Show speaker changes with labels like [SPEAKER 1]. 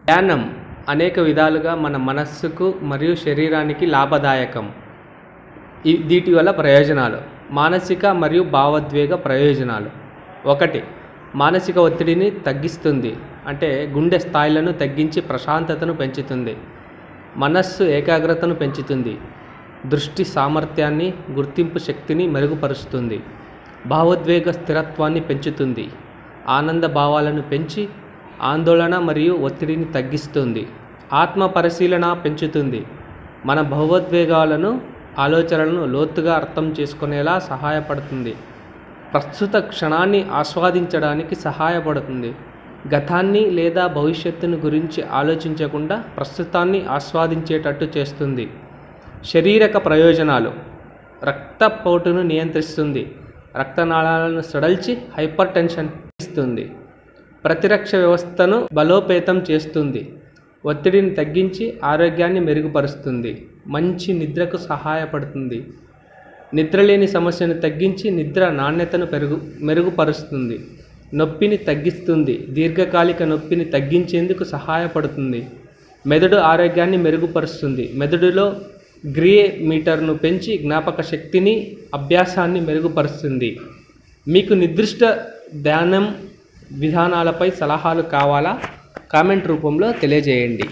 [SPEAKER 1] ధ్యానం అనేక విధాలుగా మన మనస్సుకు మరియు శరీరానికి లాభదాయకం. వీటి వల్ల ప్రయోజనాలు: మానసిక మరియు భావోద్వేగ ప్రయోజనాలు. 1. మానసిక ఒత్తిడిని తగ్గిస్తుంది, అంటే గుండె స్థాయిలను తగ్గించి ప్రశాంతతను పెంచుతుంది. మనస్సు ఏకాగ్రతను పెంచుతుంది. దృష్టి సామర్థ్యాన్ని, గుర్తింపు శక్తిని మెరుగుపరుస్తుంది. భావోద్వేగ స్థిరత్వాన్ని పెంచుతుంది. ఆనంద భావాలను పెంచి ఆందోళన మరియు ఒత్తిడిని తగ్గిస్తుంది. ఆత్మ పరిశీలన పెంచుతుంది. మన భావోద్వేగాలను, ఆలోచనలను లోతుగా అర్థం చేసుకునేలా సహాయపడుతుంది. ప్రస్తుత క్షణాన్ని ఆస్వాదించడానికి సహాయపడుతుంది. గతాన్ని లేదా భవిష్యత్తును గురించి ఆలోచించకుండా ప్రస్తుతాన్ని ఆస్వాదించేటట్టు చేస్తుంది. శారీరక ప్రయోజనాలు: రక్తపోటును నియంత్రిస్తుంది. రక్తనాళాలను సడల్చి హైపర్ టెన్షన్ ఇస్తుంది. ప్రతిరక్ష వ్యవస్థను బలోపేతం చేస్తుంది. ఒత్తిడిని తగ్గించి ఆరోగ్యాన్ని మెరుగుపరుస్తుంది. మంచి నిద్రకు సహాయపడుతుంది. నిద్రలేని సమస్యను తగ్గించి నిద్ర నాణ్యతను మెరుగుపరుస్తుంది. నొప్పిని తగ్గిస్తుంది. దీర్ఘకాలిక నొప్పిని తగ్గించేందుకు సహాయపడుతుంది. మెదడు ఆరోగ్యాన్ని మెరుగుపరుస్తుంది. మెదడులో గ్రే మీటర్ను పెంచి జ్ఞాపక శక్తిని, అభ్యాసాన్ని మెరుగుపరుస్తుంది. మీకు నిర్దిష్ట ధ్యానం విధానాలపై సలహాలు కావాలా? కామెంట్ రూపంలో తెలియజేయండి.